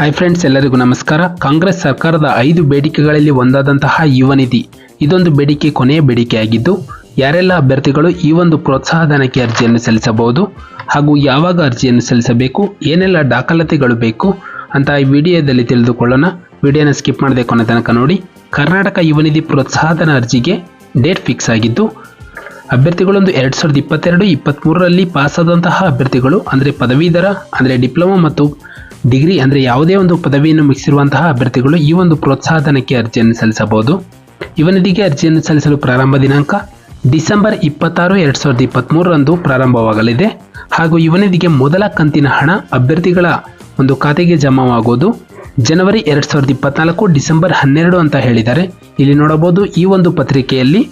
Hi friends, ಎಲ್ಲರಿಗೂ ನಮಸ್ಕಾರ. ಕಾಂಗ್ರೆಸ್ ಸರ್ಕಾರದ 5 ಬೇಡಿಕೆಗಳಲ್ಲಿ ಒಂದಾದಂತಹ ಯುವ ನಿಧಿ ಇದೊಂದು ಬೇಡಿಕೆ ಕೊನೆಯ ಬೇಡಿಕೆಯಾಗಿದ್ದು, ಯಾರೆಲ್ಲ ಅಭ್ಯರ್ಥಿಗಳು ಈ ಒಂದು ಪ್ರೋತ್ಸಾಹಧನಕ್ಕೆ ಅರ್ಜಿಯನ್ನು ಸಲ್ಲಿಸಬಹುದು ಹಾಗೂ ಯಾವಾಗ ಅರ್ಜಿಯನ್ನು ಸಲ್ಲಿಸಬೇಕು, ಏನೆಲ್ಲ ದಾಖಲಾತಿಗಳು ಬೇಕು ಅಂತ ಈ ವಿಡಿಯೋದಲ್ಲಿ ತಿಳಿದುಕೊಳ್ಳೋಣ. ವಿಡಿಯೋನ ಸ್ಕಿಪ್ ಮಾಡದೆ ಕೊನೆ ತನಕ ನೋಡಿ. ಕರ್ನಾಟಕ ಯುವ ನಿಧಿ ಪ್ರೋತ್ಸಾಹಧನ ಅರ್ಜಿಗೆ ಡೇಟ್ ಫಿಕ್ಸ್ ಆಗಿದ್ದು, ಅಭ್ಯರ್ಥಿಗಳೊಂದು 2022-23ರಲ್ಲಿ ಪಾಸಾದಂತಹ ಅಭ್ಯರ್ಥಿಗಳು ಅಂದರೆ ಪದವೀಧರ ಅಂದರೆ ಡಿಪ್ಲೊಮಾ ಮತ್ತು ಡಿಗ್ರಿ ಅಂದರೆ ಯಾವುದೇ ಒಂದು ಪದವಿಯನ್ನು ಮುಗಿಸಿರುವಂತಹ ಅಭ್ಯರ್ಥಿಗಳು ಈ ಒಂದು ಪ್ರೋತ್ಸಾಹಧನಕ್ಕೆ ಅರ್ಜಿಯನ್ನು ಸಲ್ಲಿಸಬಹುದು. ಯುವ ನಿಧಿಗೆ ಅರ್ಜಿಯನ್ನು ಸಲ್ಲಿಸಲು ಪ್ರಾರಂಭ ದಿನಾಂಕ ಡಿಸೆಂಬರ್ 26, 2023ರಂದು ಪ್ರಾರಂಭವಾಗಲಿದೆ ಹಾಗೂ ಯುವ ನಿಧಿಗೆ ಮೊದಲ ಕಂತಿನ ಹಣ ಅಭ್ಯರ್ಥಿಗಳ ಒಂದು ಖಾತೆಗೆ ಜಮಾವಾಗುವುದು ಜನವರಿ 2024 ಡಿಸೆಂಬರ್ 12 ಅಂತ ಹೇಳಿದ್ದಾರೆ. ಇಲ್ಲಿ ನೋಡಬಹುದು, ಈ ಒಂದು ಪತ್ರಿಕೆಯಲ್ಲಿ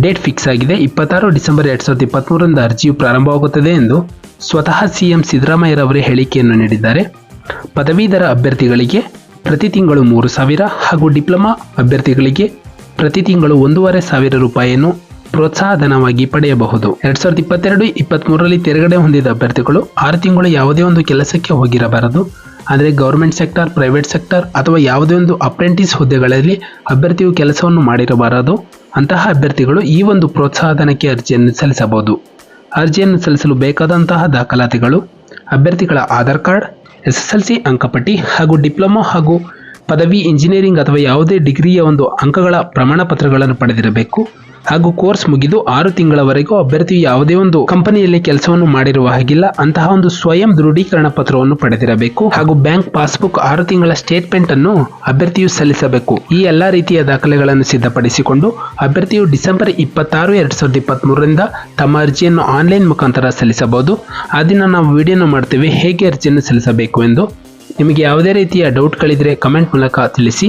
ಡೇಟ್ ಫಿಕ್ಸ್ ಆಗಿದೆ. 26 ಡಿಸೆಂಬರ್ 2023ರಿಂದ ಅರ್ಜಿಯು ಪ್ರಾರಂಭವಾಗುತ್ತದೆ ಎಂದು ಸ್ವತಃ ಸಿಎಂ ಸಿದ್ದರಾಮಯ್ಯರವರೇ ಹೇಳಿಕೆಯನ್ನು ನೀಡಿದ್ದಾರೆ. ಪದವೀಧರ ಅಭ್ಯರ್ಥಿಗಳಿಗೆ ಪ್ರತಿ ತಿಂಗಳು 3,000 ಹಾಗೂ ಡಿಪ್ಲೊಮಾ ಅಭ್ಯರ್ಥಿಗಳಿಗೆ ಪ್ರತಿ ತಿಂಗಳು 1,500 ರೂಪಾಯಿಯನ್ನು ಪ್ರೋತ್ಸಾಹಧನವಾಗಿ ಪಡೆಯಬಹುದು. 2022-23ರಲ್ಲಿ ತೆರಗಡೆ ಹೊಂದಿದ ಅಭ್ಯರ್ಥಿಗಳು 6 ತಿಂಗಳು ಯಾವುದೇ ಒಂದು ಕೆಲಸಕ್ಕೆ ಹೋಗಿರಬಾರದು. ಅಂದರೆ ಗೌರ್ಮೆಂಟ್ ಸೆಕ್ಟರ್, ಪ್ರೈವೇಟ್ ಸೆಕ್ಟರ್ ಅಥವಾ ಯಾವುದೇ ಒಂದು ಅಪ್ರೆಂಟಿಸ್ ಹುದ್ದೆಗಳಲ್ಲಿ ಅಭ್ಯರ್ಥಿಯು ಕೆಲಸವನ್ನು ಮಾಡಿರಬಾರದು. ಅಂತಹ ಅಭ್ಯರ್ಥಿಗಳು ಈ ಒಂದು ಪ್ರೋತ್ಸಾಹಧನಕ್ಕೆ ಅರ್ಜಿಯನ್ನು ಸಲ್ಲಿಸಬಹುದು. ಅರ್ಜಿಯನ್ನು ಸಲ್ಲಿಸಲು ಬೇಕಾದಂತಹ ದಾಖಲಾತಿಗಳು: ಅಭ್ಯರ್ಥಿಗಳ ಆಧಾರ್ ಕಾರ್ಡ್, SSLC ಅಂಕಪಟ್ಟಿ ಹಾಗೂ ಡಿಪ್ಲೊಮಾ ಹಾಗೂ ಪದವಿ ಇಂಜಿನಿಯರಿಂಗ್ ಅಥವಾ ಯಾವುದೇ ಡಿಗ್ರಿಯ ಒಂದು ಅಂಕಗಳ ಪ್ರಮಾಣ ಪತ್ರಗಳನ್ನು ಪಡೆದಿರಬೇಕು ಹಾಗೂ ಕೋರ್ಸ್ ಮುಗಿದು 6 ತಿಂಗಳವರೆಗೂ ಅಭ್ಯರ್ಥಿಯು ಯಾವುದೇ ಒಂದು ಕಂಪನಿಯಲ್ಲಿ ಕೆಲಸವನ್ನು ಮಾಡಿರುವ ಹಾಗಿಲ್ಲ. ಅಂತಹ ಒಂದು ಸ್ವಯಂ ದೃಢೀಕರಣ ಪತ್ರವನ್ನು ಪಡೆದಿರಬೇಕು ಹಾಗೂ ಬ್ಯಾಂಕ್ ಪಾಸ್ಬುಕ್ 6 ತಿಂಗಳ ಸ್ಟೇಟ್ಮೆಂಟ್ ಅನ್ನು ಅಭ್ಯರ್ಥಿಯು ಸಲ್ಲಿಸಬೇಕು. ಈ ಎಲ್ಲಾ ರೀತಿಯ ದಾಖಲೆಗಳನ್ನು ಸಿದ್ಧಪಡಿಸಿಕೊಂಡು ಅಭ್ಯರ್ಥಿಯು ಡಿಸೆಂಬರ್ 26, 2023ರಿಂದ ತಮ್ಮ ಅರ್ಜಿಯನ್ನು ಆನ್ಲೈನ್ ಮುಖಾಂತರ ಸಲ್ಲಿಸಬಹುದು. ಆ ದಿನ ನಾವು ವಿಡಿಯೋನ ಮಾಡ್ತೇವೆ ಹೇಗೆ ಅರ್ಜಿಯನ್ನು ಸಲ್ಲಿಸಬೇಕು ಎಂದು. ನಿಮಗೆ ಯಾವುದೇ ರೀತಿಯ ಡೌಟ್ಗಳಿದ್ರೆ ಕಮೆಂಟ್ ಮೂಲಕ ತಿಳಿಸಿ.